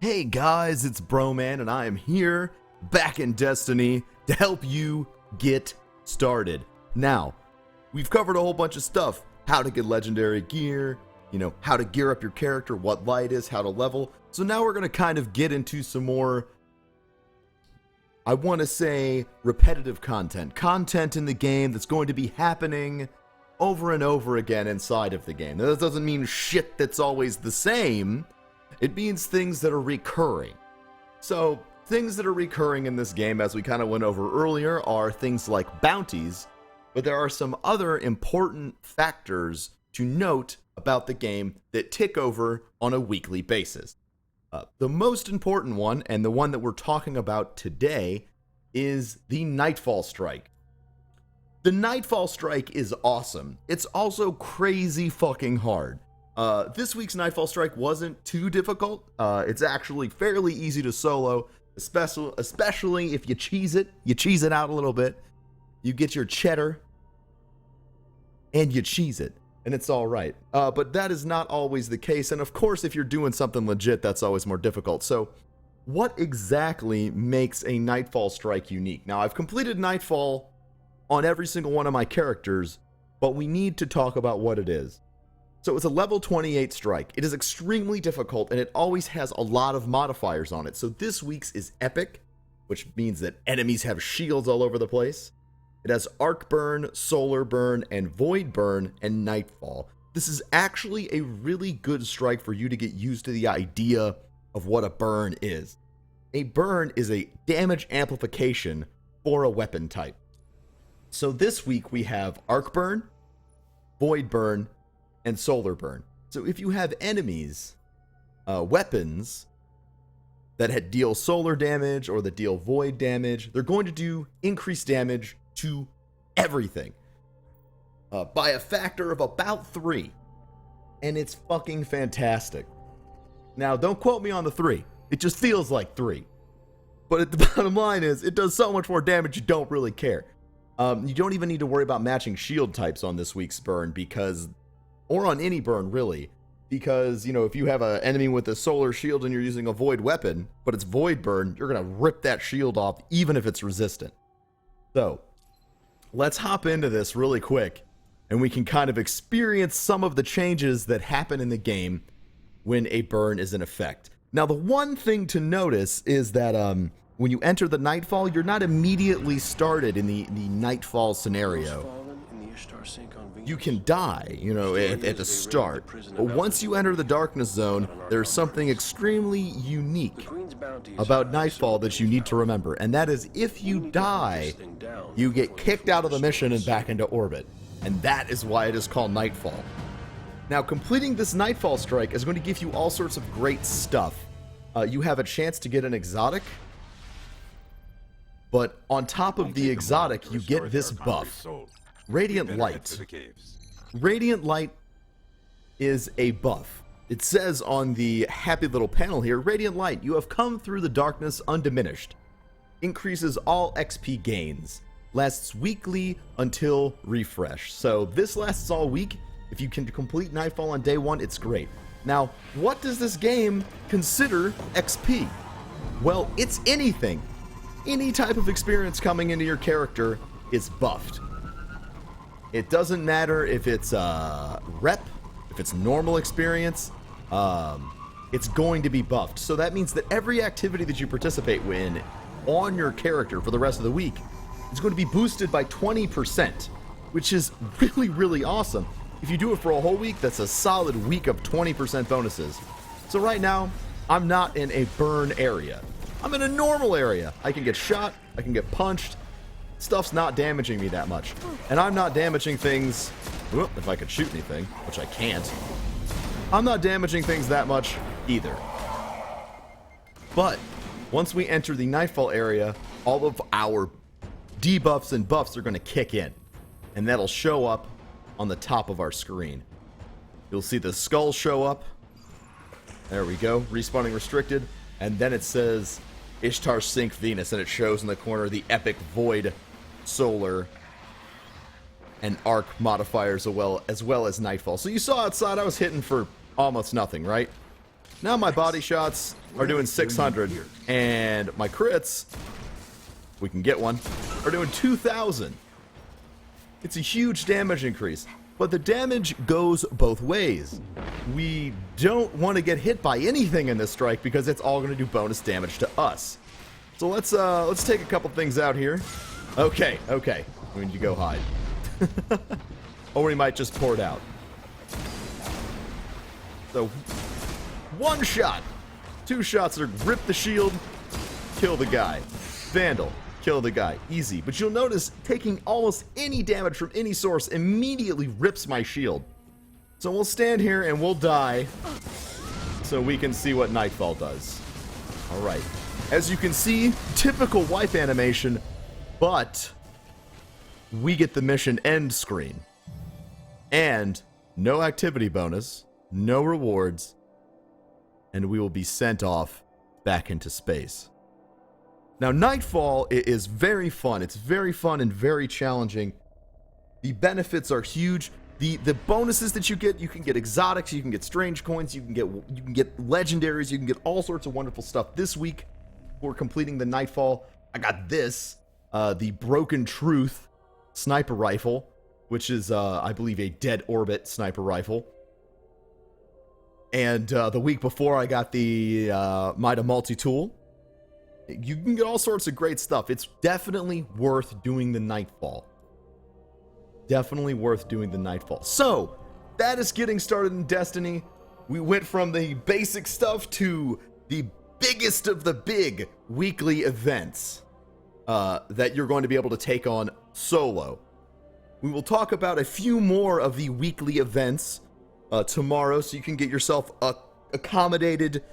Hey guys, it's Broman, and I am here, back in Destiny, to help you get started. Now, we've covered a whole bunch of stuff. How to get legendary gear, how to gear up your character, what light is, how to level. So now we're going to kind of get into some more, I want to say, repetitive content. Content in the game that's going to be happening over and over again inside of the game. Now, that doesn't mean shit that's always the same. It means things that are recurring. So, things that are recurring in this game, as we kind of went over earlier, are things like bounties, but there are some other important factors to note about the game that tick over on a weekly basis. The most important one, and the one that we're talking about today, is the Nightfall Strike. The Nightfall Strike is awesome. It's also crazy fucking hard. This week's Nightfall Strike wasn't too difficult. It's actually fairly easy to solo, especially if you cheese it. You cheese it out a little bit. You get your cheddar, and you cheese it, and it's all right. But that is not always the case, and of course, if you're doing something legit, that's always more difficult. So, what exactly makes a Nightfall Strike unique? Now, I've completed Nightfall on every single one of my characters, but we need to talk about what it is. So it's a level 28 strike. It is extremely difficult, and it always has a lot of modifiers on it. So this week's is epic, which means that enemies have shields all over the place. It has arc burn, solar burn, and void burn, and nightfall. This is actually a really good strike for you to get used to the idea of what a burn is. A burn is a damage amplification for a weapon type. So this week we have arc burn, void burn, and solar burn. So if you have enemies, weapons that deal solar damage or that deal void damage, they're going to do increased damage to everything by a factor of about 3. And it's fucking fantastic. Now, don't quote me on the 3. It just feels like 3. But the bottom line is, it does so much more damage you don't really care. You don't even need to worry about matching shield types on this week's burn because... or on any burn, really, because, if you have an enemy with a solar shield and you're using a void weapon, but it's void burn, you're going to rip that shield off, even if it's resistant. So, let's hop into this really quick, and we can kind of experience some of the changes that happen in the game when a burn is in effect. Now, the one thing to notice is that when you enter the Nightfall, you're not immediately started in the Nightfall scenario. You can die, at the start. But once you enter the darkness zone, there's something extremely unique about Nightfall that you need to remember. And that is, if you die, you get kicked out of the mission and back into orbit. And that is why it is called Nightfall. Now, completing this Nightfall Strike is going to give you all sorts of great stuff. You have a chance to get an exotic. But on top of the exotic, you get this buff. Radiant Light. Radiant Light is a buff. It says on the happy little panel here, Radiant Light, you have come through the darkness undiminished. Increases all XP gains. Lasts weekly until refresh. So this lasts all week. If you can complete Nightfall on day 1, it's great. Now, what does this game consider XP? Well, it's anything. Any type of experience coming into your character is buffed. It doesn't matter if it's rep, if it's normal experience, it's going to be buffed. So that means that every activity that you participate in on your character for the rest of the week is going to be boosted by 20%, which is really, really awesome. If you do it for a whole week, that's a solid week of 20% bonuses. So right now, I'm not in a burn area. I'm in a normal area. I can get shot, I can get punched. Stuff's not damaging me that much. And I'm not damaging things... Well, if I could shoot anything, which I can't. I'm not damaging things that much either. But once we enter the Nightfall area, all of our debuffs and buffs are going to kick in. And that'll show up on the top of our screen. You'll see the skull show up. There we go. Respawning restricted. And then it says Ishtar Sink Venus, and it shows in the corner the epic void, solar, and arc modifiers as well as Nightfall. So you saw outside I was hitting for almost nothing, right? Now my body shots are doing 600, and my crits, we can get one, are doing 2,000. It's a huge damage increase, but the damage goes both ways. We don't want to get hit by anything in this strike because it's all going to do bonus damage to us. So let's take a couple things out here. Okay, we need to go hide. Or we might just pour it out. So, one shot. 2 shots are rip the shield, kill the guy. Vandal, kill the guy. Easy. But you'll notice taking almost any damage from any source immediately rips my shield. So we'll stand here and we'll die so we can see what Nightfall does. Alright. As you can see, typical wipe animation, but we get the mission end screen. And no activity bonus, no rewards, and we will be sent off back into space. Now, Nightfall is very fun. It's very fun and very challenging. The benefits are huge. The bonuses that you can get exotics, you can get strange coins, you can get legendaries, you can get all sorts of wonderful stuff. This week, for completing the Nightfall, I got this, the Broken Truth sniper rifle, which is, I believe, a dead orbit sniper rifle. And the week before, I got the Mida multi-tool. You can get all sorts of great stuff. It's definitely worth doing the Nightfall. Definitely worth doing the Nightfall. So, that is getting started in Destiny. We went from the basic stuff to the biggest of the big weekly events that you're going to be able to take on solo. We will talk about a few more of the weekly events tomorrow, so you can get yourself accommodated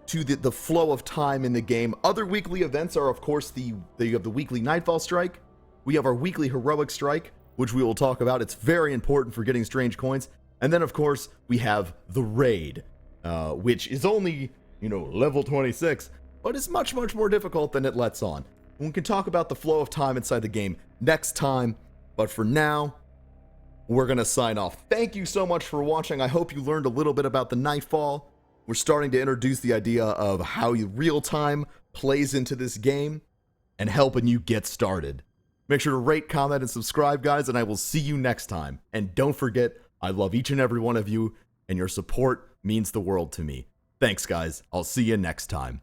to the flow of time in the game. Other weekly events are, of course, you have the weekly Nightfall Strike. We have our weekly Heroic Strike, which we will talk about. It's very important for getting strange coins. And then, of course, we have the Raid, which is only, level 26, but it's much, much more difficult than it lets on. And we can talk about the flow of time inside the game next time, but for now, we're going to sign off. Thank you so much for watching. I hope you learned a little bit about the Nightfall. We're starting to introduce the idea of how real time plays into this game and helping you get started. Make sure to rate, comment, and subscribe, guys, and I will see you next time. And don't forget, I love each and every one of you, and your support means the world to me. Thanks, guys. I'll see you next time.